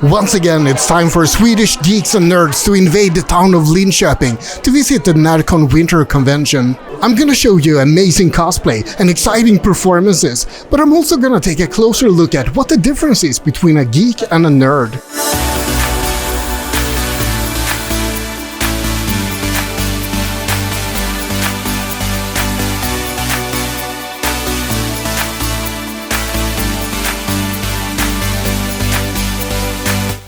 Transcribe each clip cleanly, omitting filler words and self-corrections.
Once again, it's time for Swedish geeks and nerds to invade the town of Linköping to visit the NärCon Winter convention. I'm gonna show you amazing cosplay and exciting performances, but I'm also gonna take a closer look at what the difference is between a geek and a nerd.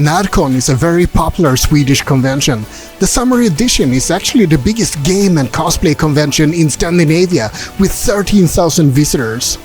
NärCon is a very popular Swedish convention. The summer edition is actually the biggest game and cosplay convention in Scandinavia, with 13,000 visitors.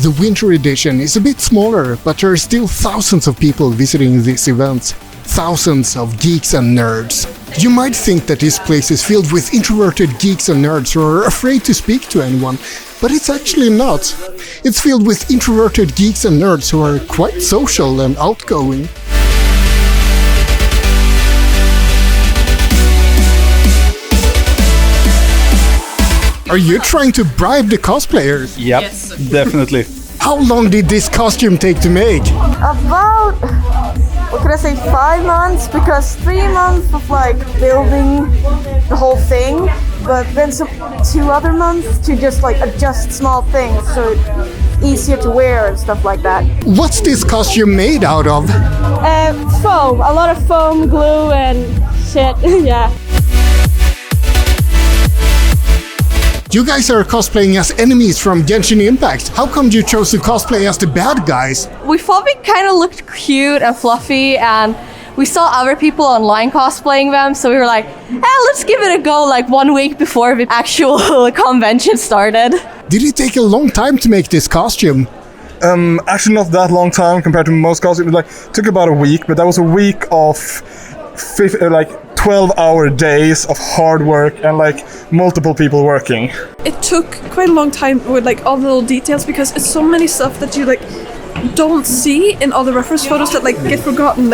The winter edition is a bit smaller, but there are still thousands of people visiting this event. Thousands of geeks and nerds. You might think that this place is filled with introverted geeks and nerds who are afraid to speak to anyone, but it's actually not. It's filled with introverted geeks and nerds who are quite social and outgoing. Are you trying to bribe the cosplayers? Yep, yes. Definitely. How long did this costume take to make? About, what could I say, 5 months? Because 3 months of like building the whole thing, but then 2 other months to just like adjust small things so it's easier to wear and stuff like that. What's this costume made out of? Foam. A lot of foam, glue and shit, yeah. You guys are cosplaying as enemies from Genshin Impact. How come you chose to cosplay as the bad guys? We thought we kind of looked cute and fluffy, and we saw other people online cosplaying them, so we were like, let's give it a go, like 1 week before the actual convention started. Did it take a long time to make this costume? Actually not that long time compared to most costumes. It took about a week, but that was a week of 12-hour days of hard work and multiple people working. It took quite a long time with all the little details because it's so many stuff that you don't see in all the reference photos that get forgotten.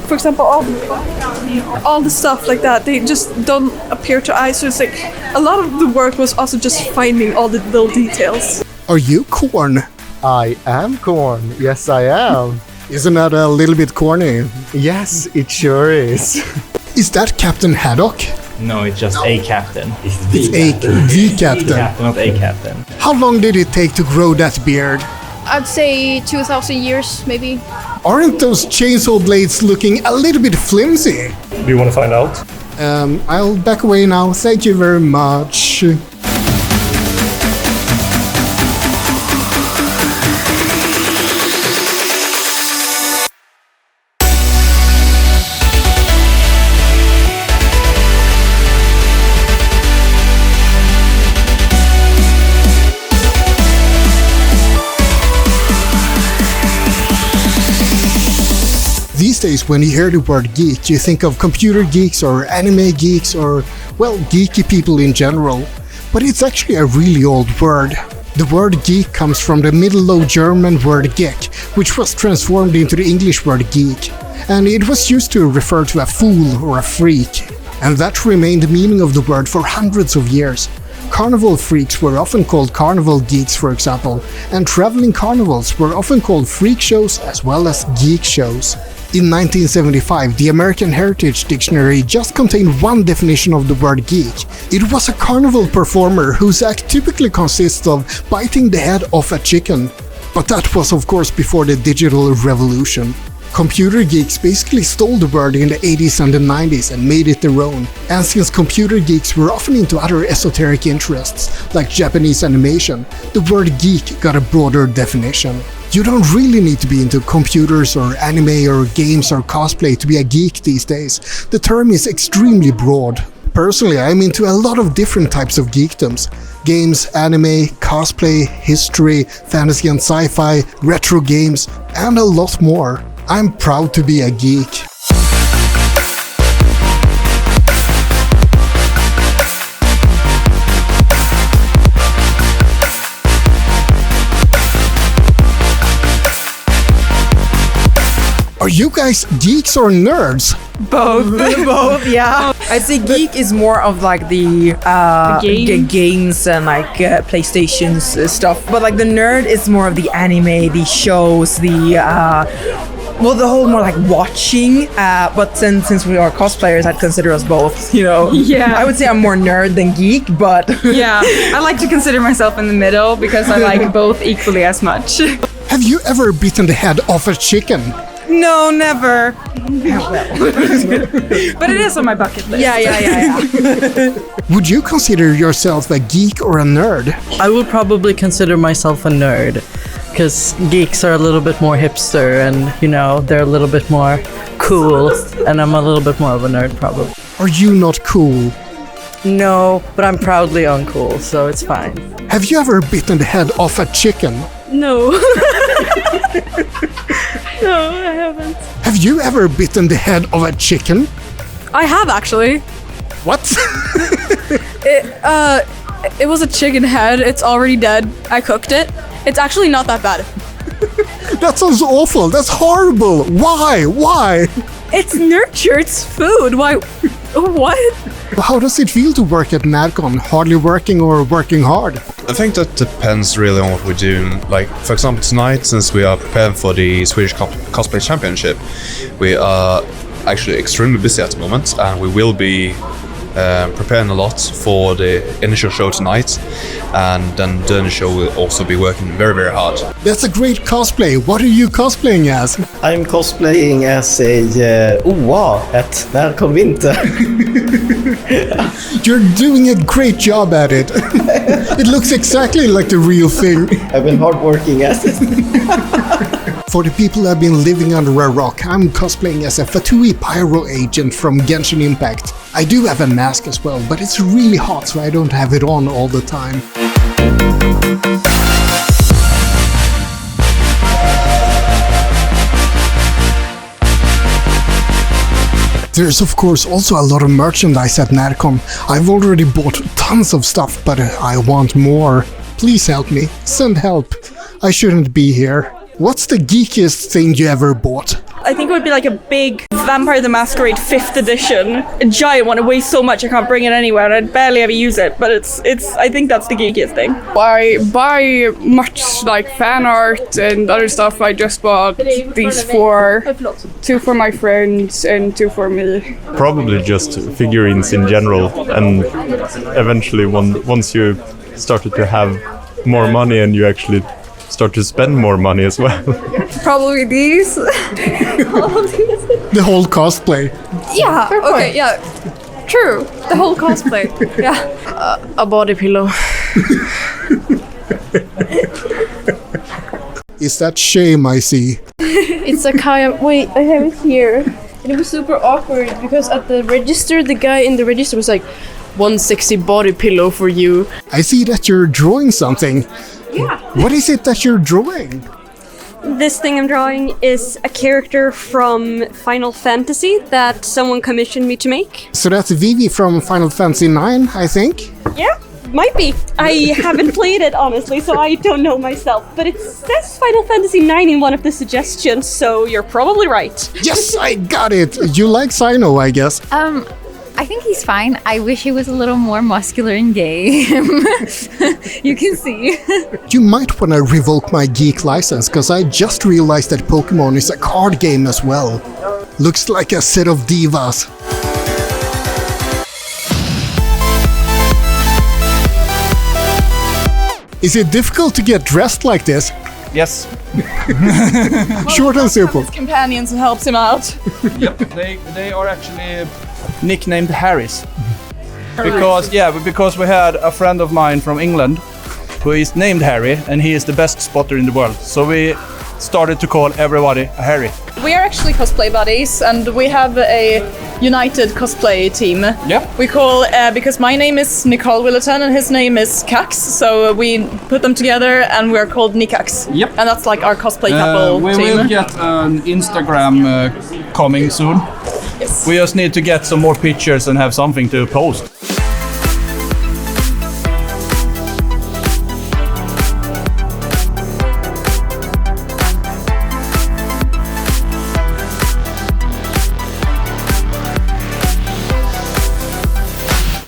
For example, all the stuff like that, they just don't appear to eyes. So it's a lot of the work was also just finding all the little details. Are you corn? I am corn. Yes, I am. Isn't that a little bit corny? Yes, it sure is. Is that Captain Haddock? No, it's just a captain. It's the captain. Captain, not a captain. How long did it take to grow that beard? I'd say 2,000 years, maybe. Aren't those chainsaw blades looking a little bit flimsy? Do you want to find out? I'll back away now. Thank you very much. These days, when you hear the word geek, you think of computer geeks or anime geeks or, well, geeky people in general. But it's actually a really old word. The word geek comes from the Middle Low German word geck, which was transformed into the English word geek. And it was used to refer to a fool or a freak. And that remained the meaning of the word for hundreds of years. Carnival freaks were often called carnival geeks, for example, and traveling carnivals were often called freak shows as well as geek shows. In 1975, the American Heritage Dictionary just contained one definition of the word geek. It was a carnival performer whose act typically consists of biting the head off a chicken. But that was of course before the digital revolution. Computer geeks basically stole the word in the 80s and the 90s and made it their own. And since computer geeks were often into other esoteric interests, like Japanese animation, the word geek got a broader definition. You don't really need to be into computers or anime or games or cosplay to be a geek these days. The term is extremely broad. Personally, I'm into a lot of different types of geekdoms. Games, anime, cosplay, history, fantasy and sci-fi, retro games, and a lot more. I'm proud to be a geek. Are you guys geeks or nerds? Both, yeah. I'd say geek is more of like the games and like PlayStation's stuff, but like the nerd is more of the anime, the shows, the whole more like watching. But since we are cosplayers, I'd consider us both. Yeah. I would say I'm more nerd than geek, but Yeah, I like to consider myself in the middle because I like both equally as much. Have you ever bitten the head off a chicken? No, never. But it is on my bucket list. Yeah. Would you consider yourself a geek or a nerd? I would probably consider myself a nerd, because geeks are a little bit more hipster and, they're a little bit more cool, and I'm a little bit more of a nerd probably. Are you not cool? No, but I'm proudly uncool, so it's fine. Have you ever bitten the head off a chicken? No. No, I haven't. Have you ever bitten the head of a chicken? I have actually. What? It was a chicken head. It's already dead. I cooked it. It's actually not that bad. That sounds awful. That's horrible. Why? It's nurture. It's food. Why? What? How does it feel to work at NärCon? Hardly working or working hard? I think that depends really on what we're doing. Like, for example, tonight, since we are preparing for the Swedish Cosplay Championship, we are actually extremely busy at the moment, and we will be preparing a lot for the initial show tonight, and then during the show we'll also be working very, very hard. That's a great cosplay. What are you cosplaying as? I'm cosplaying as a OA at NärCon Winter. You're doing a great job at it. It looks exactly like the real thing. I've been hard working at it. For the people that have been living under a rock, I'm cosplaying as a Fatui Pyro agent from Genshin Impact. I do have a mask as well, but it's really hot, so I don't have it on all the time. There's of course also a lot of merchandise at NärCon. I've already bought tons of stuff, but I want more. Please help me. Send help. I shouldn't be here. What's the geekiest thing you ever bought? I think it would be like a big Vampire the Masquerade 5th edition. A giant one. It weighs so much I can't bring it anywhere and I'd barely ever use it, but it's I think that's the geekiest thing. I buy much like fan art and other stuff. I just bought these 4. 2 for my friends and 2 for me. Probably just figurines in general, and eventually once you started to have more money and you actually start to spend more money as well. Probably these. The whole cosplay. Yeah, okay, yeah. True. The whole cosplay. Yeah. A body pillow. Is that shame I see? It's a kind of... Wait, I have it here. And it was super awkward because at the register, the guy in the register was like, 160 body pillow for you. I see that you're drawing something. Yeah. What is it that you're drawing? This thing I'm drawing is a character from Final Fantasy that someone commissioned me to make. So that's Vivi from Final Fantasy IX, I think? Yeah, might be. I haven't played it, honestly, so I don't know myself. But it says Final Fantasy IX in one of the suggestions, so you're probably right. Yes, I got it! You like Sino, I guess. I think he's fine. I wish he was a little more muscular and gay. You can see. You might want to revoke my Geek license, because I just realized that Pokemon is a card game as well. Looks like a set of divas. Is it difficult to get dressed like this? Yes. Short and simple. His companions and helps him out. Yep, they are actually nicknamed Harrys. Because we had a friend of mine from England who is named Harry, and he is the best spotter in the world. So we started to call everybody a Harry. We are actually cosplay buddies, and we have a united cosplay team. Yeah. We call, because my name is Nicole Willerton and his name is Cax, so we put them together and we're called Nikax. Yep. And that's like our cosplay couple we team. will get an Instagram coming soon. Yes. We just need to get some more pictures and have something to post.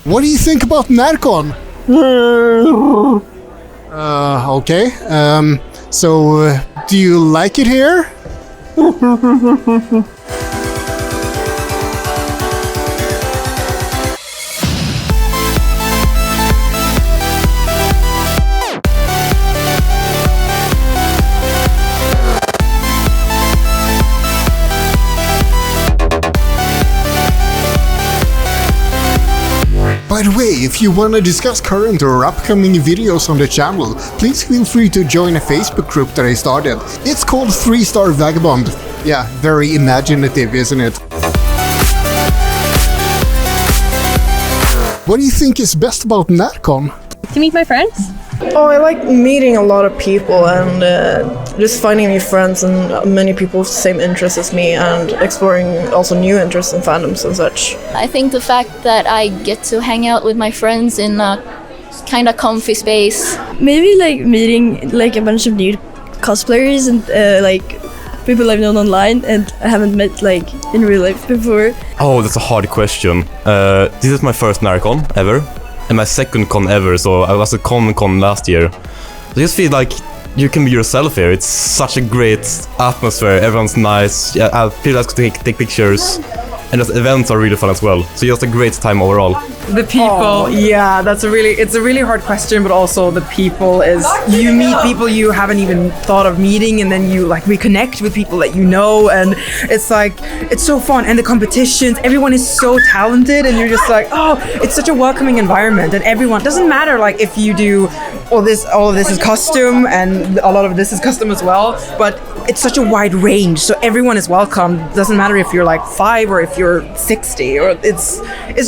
What do you think about NärCon? Okay. So, do you like it here? By the way, if you want to discuss current or upcoming videos on the channel, please feel free to join a Facebook group that I started. It's called 3-Star Vagabond. Yeah, very imaginative, isn't it? What do you think is best about NärCon? To meet my friends. Oh, I like meeting a lot of people and just finding new friends and many people with the same interests as me and exploring also new interests and fandoms and such. I think the fact that I get to hang out with my friends in a kind of comfy space. Maybe like meeting like a bunch of new cosplayers and like people I've known online and I haven't met like in real life before. Oh, that's a hard question. This is my first NärCon ever. And my second con ever, so I was at Con last year. I just feel like you can be yourself here. It's such a great atmosphere, everyone's nice, yeah, people like to take pictures, and the events are really fun as well. So just a great time overall. The people, yeah, it's a really hard question, but also the people is, you meet people you haven't even thought of meeting, and then you like reconnect with people that you know, and it's like, it's so fun, and the competitions, everyone is so talented, and you're just like, oh, it's such a welcoming environment, and everyone, doesn't matter like if you do all of this is custom, and a lot of this is custom as well, but it's such a wide range, so everyone is welcome. Doesn't matter if you're like 5 or if you're 60, or it's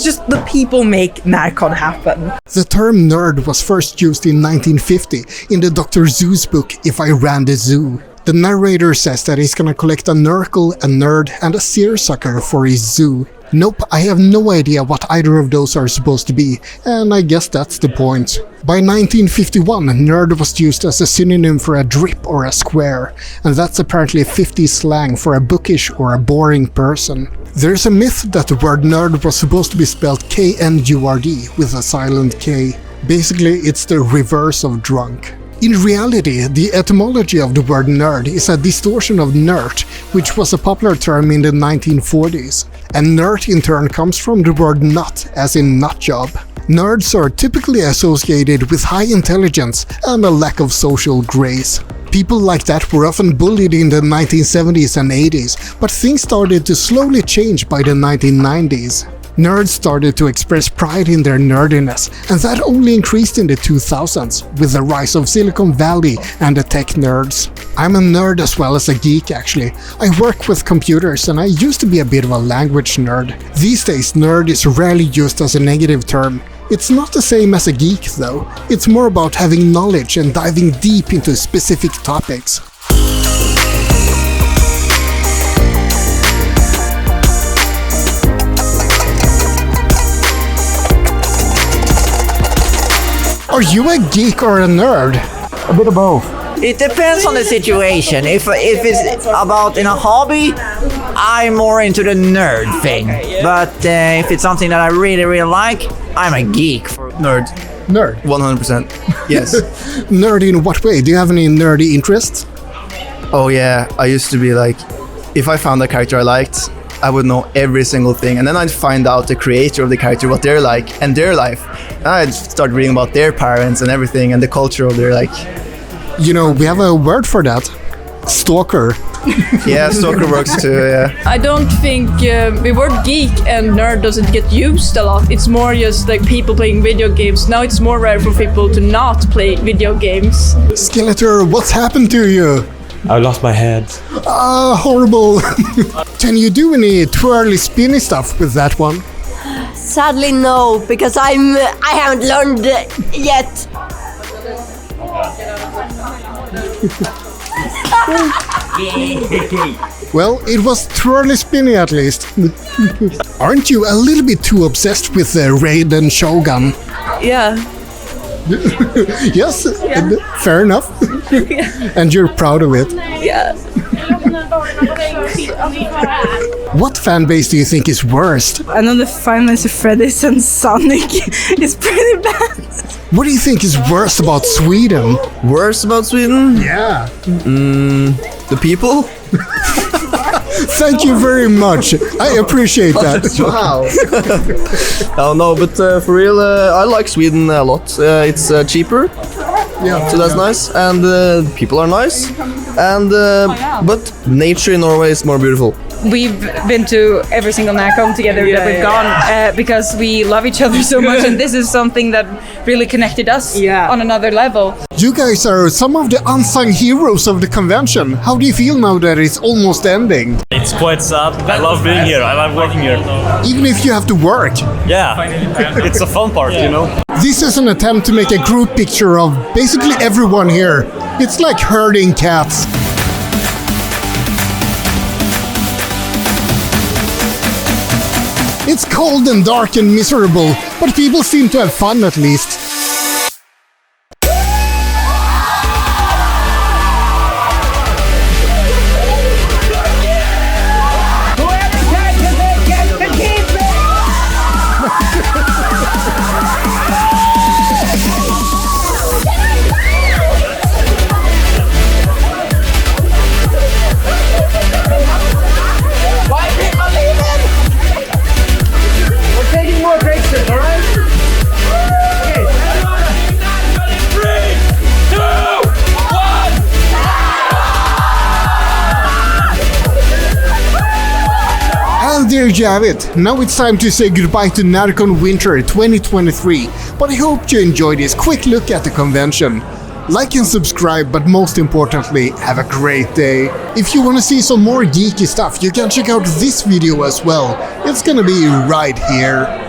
just the people make NärCon happen. The term nerd was first used in 1950 in the Dr. Seuss book If I Ran the Zoo. The narrator says that he's gonna collect a Nurgle, a nerd, and a seersucker for his zoo. Nope, I have no idea what either of those are supposed to be, and I guess that's the point. By 1951, nerd was used as a synonym for a drip or a square, and that's apparently 50s slang for a bookish or a boring person. There's a myth that the word nerd was supposed to be spelled K-N-U-R-D with a silent K. Basically, it's the reverse of drunk. In reality, the etymology of the word nerd is a distortion of nerd, which was a popular term in the 1940s. And nerd in turn comes from the word nut, as in nut job. Nerds are typically associated with high intelligence and a lack of social grace. People like that were often bullied in the 1970s and 80s, but things started to slowly change by the 1990s. Nerds started to express pride in their nerdiness, and that only increased in the 2000s with the rise of Silicon Valley and the tech nerds. I'm a nerd as well as a geek actually. I work with computers and I used to be a bit of a language nerd. These days nerd is rarely used as a negative term. It's not the same as a geek though. It's more about having knowledge and diving deep into specific topics. Are you a geek or a nerd? A bit of both. It depends on the situation. If it's about in a hobby, I'm more into the nerd thing. But if it's something that I really like, I'm a geek. Nerd. Nerd? 100%. Yes. Nerd in what way? Do you have any nerdy interests? Oh yeah, I used to be like, if I found a character I liked, I would know every single thing, and then I'd find out the creator of the character, what they're like, and their life. And I'd start reading about their parents and everything, and the culture of their like. You know, we have a word for that. Stalker. Yeah, stalker works too, yeah. I don't think the word geek and nerd doesn't get used a lot. It's more just like people playing video games. Now it's more rare for people to not play video games. Skeletor, what's happened to you? I lost my head. Ah, horrible. Can you do any twirly spinny stuff with that one? Sadly no, because I haven't learned yet. Well, it was twirly spinny at least. Aren't you a little bit too obsessed with the Raid and Shogun? Yeah. Yes, yeah. Fair enough. Yeah. And you're proud of it. Yeah. What fan base do you think is worst? I know the Five Nights at Freddy's and Sonic is pretty bad. What do you think is worst about Sweden? Worst about Sweden? Yeah. The people? Thank you very much. I appreciate that. Wow. Oh no, but for real, I like Sweden a lot. It's cheaper. Yeah. So that's nice, and people are nice, and but nature in Norway is more beautiful. We've been to every single NärCon together that we've gone because we love each other so much, and this is something that really connected us on another level. You guys are some of the unsung heroes of the convention. How do you feel now that it's almost ending? It's quite sad. I love being here. I love working here. Even if you have to work. Yeah, it's a fun part, you know. This is an attempt to make a group picture of basically everyone here. It's like herding cats. It's cold and dark and miserable, but people seem to have fun at least. There you have it. Now it's time to say goodbye to NärCon Winter 2023, but I hope you enjoyed this quick look at the convention. Like and subscribe, but most importantly, have a great day. If you want to see some more geeky stuff, you can check out this video as well. It's gonna be right here.